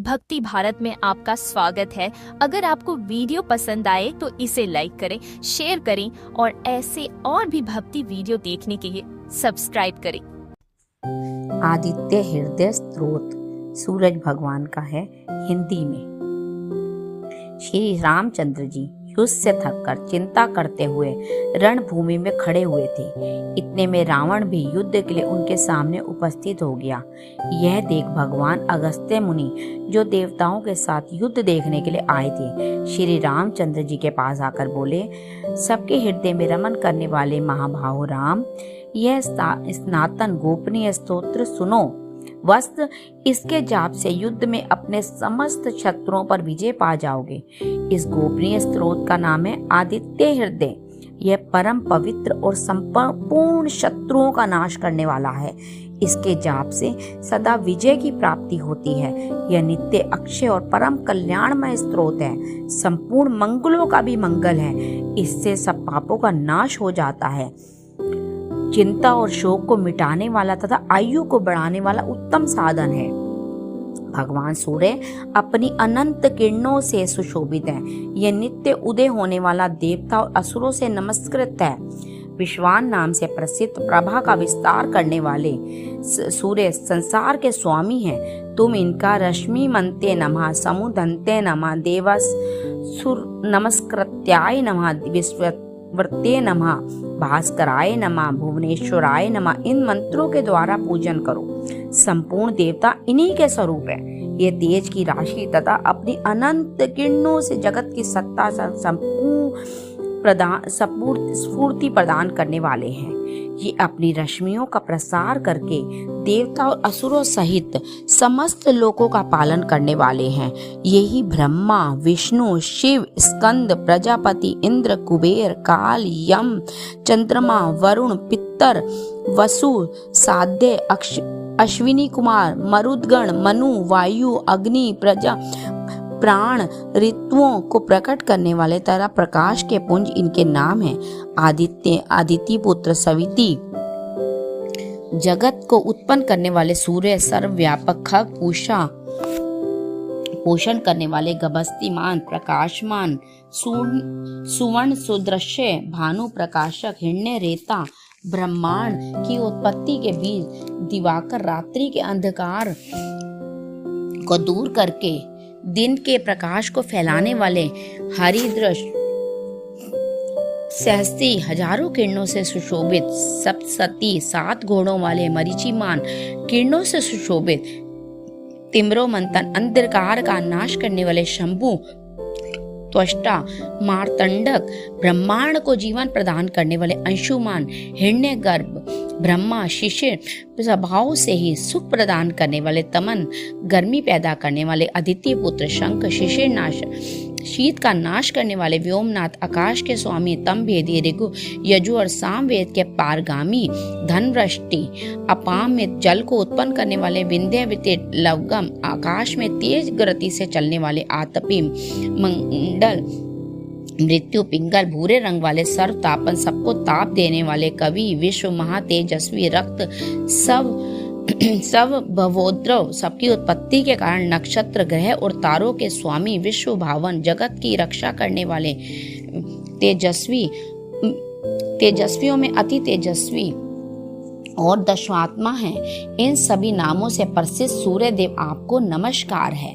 भक्ति भारत में आपका स्वागत है। अगर आपको वीडियो पसंद आए तो इसे लाइक करें, शेयर करें और ऐसे और भी भक्ति वीडियो देखने के लिए सब्सक्राइब करें। आदित्य हृदय स्तोत्र सूरज भगवान का है हिंदी में। श्री रामचंद्र जी युद्ध से थककर चिंता करते हुए रणभूमि में खड़े हुए थे। इतने में रावण भी युद्ध के लिए उनके सामने उपस्थित हो गया। यह देख भगवान अगस्त्य मुनि, जो देवताओं के साथ युद्ध देखने के लिए आए थे, श्री रामचंद्र जी के पास आकर बोले, सबके हृदय में रमन करने वाले महाभाव राम, यह सनातन गोपनीय स्तोत्र सुनो। वस्त इसके जाप से युद्ध में अपने समस्त शत्रुओं पर विजय पा जाओगे। इस गोपनीय स्त्रोत का नाम है आदित्य हृदय। यह परम पवित्र और संपूर्ण शत्रुओं का नाश करने वाला है। इसके जाप से सदा विजय की प्राप्ति होती है। यह नित्य अक्षय और परम कल्याणमय स्त्रोत है। संपूर्ण मंगलों का भी मंगल है। इससे सब पापों का नाश हो जाता है। चिंता और शोक को मिटाने वाला तथा आयु को बढ़ाने वाला उत्तम साधन है। भगवान सूर्य अपनी अनंत किरणों से सुशोभित है। यह नित्य उदय होने वाला देवता और असुरों से नमस्कृत है। विश्वान नाम से प्रसिद्ध प्रभा का विस्तार करने वाले सूर्य संसार के स्वामी हैं। तुम इनका रश्मि मनते नमः, समुदंते नमः, देवस सुर नमस्कृत्याय नमः, विश्ववर्ते नमः, भास्कराय नमः, भुवनेश्वराय नमः, इन मंत्रों के द्वारा पूजन करो। संपूर्ण देवता इन्हीं के स्वरूप है। ये तेज की राशि तथा अपनी अनंत किरणों से जगत की सत्ता स्फूर्ति प्रदान करने वाले हैं। ये अपनी रश्मियों का प्रसार करके देवता और असुरों सहित समस्त लोकों का पालन करने वाले हैं। यही ब्रह्मा, विष्णु, शिव, स्कंद, प्रजापति, इंद्र, कुबेर, काल, यम, चंद्रमा, वरुण, पितर, वसु, साध्य, अश्विनी कुमार, मरुदगण, मनु, वायु, अग्नि, प्रजा, प्राण, ऋतुओं को प्रकट करने वाले तरह प्रकाश के पुंज इनके नाम हैं। आदित्य, आदिति पुत्र, सविति, जगत को उत्पन्न करने वाले सूर्य, सर्वव्यापक, खग, पूषा, पोषण करने वाले, गभस्तिमान, प्रकाशमान, सुवर्ण सुदृश्य, भानु प्रकाशक, हिरण्य रेता, ब्रह्मांड की उत्पत्ति के बीच, दिवाकर रात्रि के अंधकार को दूर करके दिन के प्रकाश को फैलाने वाले, हरिदृश्य, सहस्ती, हजारों किरणों से सुशोभित, सप्तसती, 7 घोड़ों वाले, मरीचिमान, किरणों से सुशोभित, तिम्रो मंथन, अंधकार का नाश करने वाले, शंभु, त्वष्टा, मार्तंडक, ब्रह्मांड को जीवन प्रदान करने वाले, अंशुमान, हिरण्य गर्भ, ब्रह्मा, शिशिर, स्वभाव से ही सुख प्रदान करने वाले, तमन, गर्मी पैदा करने वाले, अदिति पुत्र, शंख, शिशिर नाश, शीत का नाश करने वाले, व्योमनाथ, आकाश के स्वामी, तम भेदी, ऋगु, यजु और साम वेद के पारगामी, धनवृष्टि, अपाम में जल को उत्पन्न करने वाले, विंध्य वितिर, लवगम, आकाश में तेज गति से चलने वाले, आतपी, मंडल, मृत्यु, पिंगल, भूरे रंग वाले, सर्व तापन, सबको ताप देने वाले, कवि, विश्व, महातेजस्वी, रक्त, सब भवोद्रव, सबकी उत्पत्ति के कारण, नक्षत्र, ग्रह और तारों के स्वामी, विश्व भावन, जगत की रक्षा करने वाले, तेजस्वियों में अति तेजस्वी और दशात्मा है। इन सभी नामों से प्रसिद्ध सूर्य देव आपको नमस्कार है।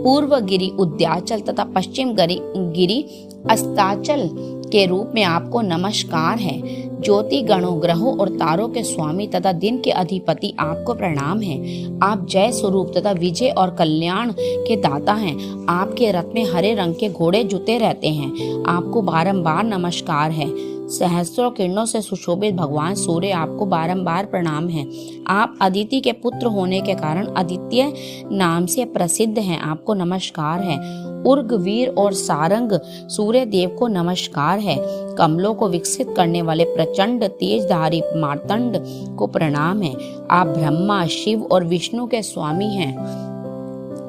पूर्व गिरि उद्याचल तथा पश्चिम गिरि अस्ताचल के रूप में आपको नमस्कार है। ज्योति गणों, ग्रहों और तारों के स्वामी तथा दिन के अधिपति आपको प्रणाम है। आप जय स्वरूप तथा विजय और कल्याण के दाता हैं। आपके रथ में हरे रंग के घोड़े जुते रहते हैं। आपको बारंबार नमस्कार है। सहस्त्रों किरणों से सुशोभित भगवान सूर्य आपको बारंबार प्रणाम है। आप अदिति के पुत्र होने के कारण आदित्य नाम से प्रसिद्ध हैं। आपको नमस्कार है। उर्ग, वीर और सारंग सूर्य देव को नमस्कार है। कमलों को विकसित करने वाले प्रचंड तेजधारी मार्तंड को प्रणाम है। आप ब्रह्मा, शिव और विष्णु के स्वामी हैं।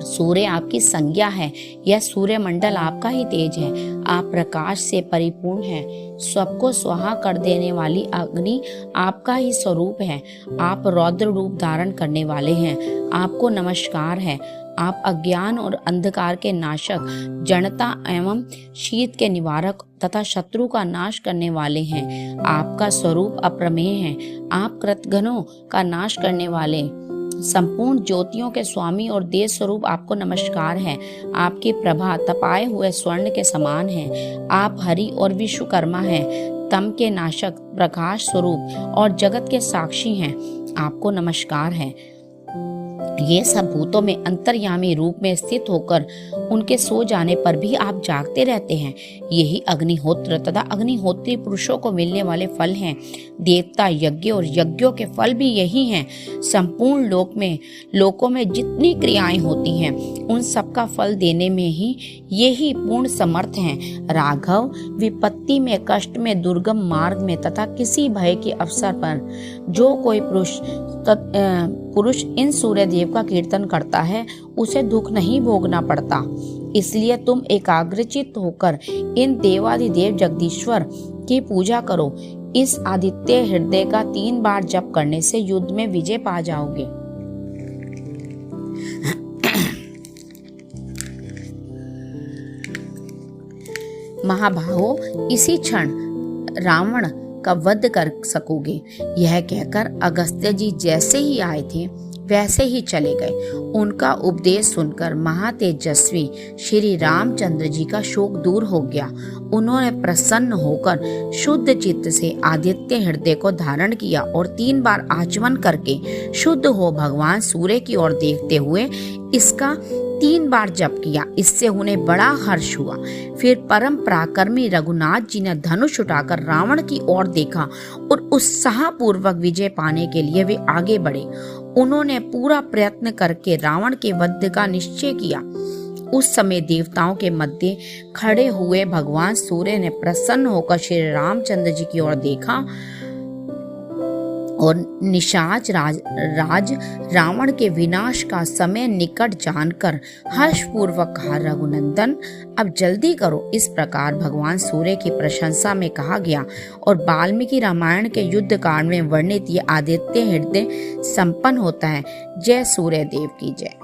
सूर्य आपकी संज्ञा है। यह सूर्य मंडल आपका ही तेज है। आप प्रकाश से परिपूर्ण हैं। सबको स्वाहा कर देने वाली अग्नि आपका ही स्वरूप है। आप रौद्र रूप धारण करने वाले हैं। आपको नमस्कार है। आप अज्ञान और अंधकार के नाशक, जड़ता एवं शीत के निवारक तथा शत्रु का नाश करने वाले हैं। आपका स्वरूप अप्रमेय है। आप कृतघ्नों का नाश करने वाले संपूर्ण ज्योतियों के स्वामी और देश स्वरूप आपको नमस्कार है। आपकी प्रभा तपाए हुए स्वर्ण के समान है। आप हरि और विश्वकर्मा हैं, तम के नाशक, प्रकाश स्वरूप और जगत के साक्षी हैं। आपको नमस्कार है। ये सब भूतों में अंतर्यामी रूप में स्थित होकर उनके सो जाने पर भी आप जागते रहते हैं। यही अग्निहोत्र तथा अग्निहोत्री पुरुषों को मिलने वाले फल हैं। देवता यज्ञ और यज्ञों के फल भी यही हैं। संपूर्ण लोकों में जितनी क्रियाएं होती हैं उन सबका फल देने में ही यही पूर्ण समर्थ हैं। राघव, विपत्ति में, कष्ट में, दुर्गम मार्ग में तथा किसी भय के अवसर पर जो कोई पुरुष इन सूर्य देव का कीर्तन करता है उसे दुख नहीं भोगना पड़ता। इसलिए तुम एकाग्रचित्त होकर इन देवादिदेव जगदीश्वर की पूजा करो। इस आदित्य हृदय का 3 बार जप करने से युद्ध में विजय पा जाओगे। महाबाहो, इसी क्षण रावण का वध कर सकोगे। यह कहकर अगस्त्य जी जैसे ही आए थे वैसे ही चले गए। उनका उपदेश सुनकर महातेजस्वी श्री रामचंद्र जी का शोक दूर हो गया। उन्होंने प्रसन्न होकर शुद्ध चित्त से आदित्य हृदय को धारण किया और 3 बार आचमन करके शुद्ध हो भगवान सूर्य की ओर देखते हुए इसका 3 बार जप किया। इससे उन्हें बड़ा हर्ष हुआ। फिर परम पराक्रमी रघुनाथ जी ने धनुष उठाकर रावण की ओर देखा और उत्साहपूर्वक विजय पाने के लिए वे आगे बढ़े। उन्होंने पूरा प्रयत्न करके रावण के वध का निश्चय किया। उस समय देवताओं के मध्य खड़े हुए भगवान सूर्य ने प्रसन्न होकर श्री रामचंद्र जी की ओर देखा और निशाच राज रावण के विनाश का समय निकट जानकर हर्षपूर्वक कहा, रघुनंदन अब जल्दी करो। इस प्रकार भगवान सूर्य की प्रशंसा में कहा गया और वाल्मीकि रामायण के युद्ध कांड में वर्णित ये आदित्य हृदय संपन्न होता है। जय सूर्य देव की जय।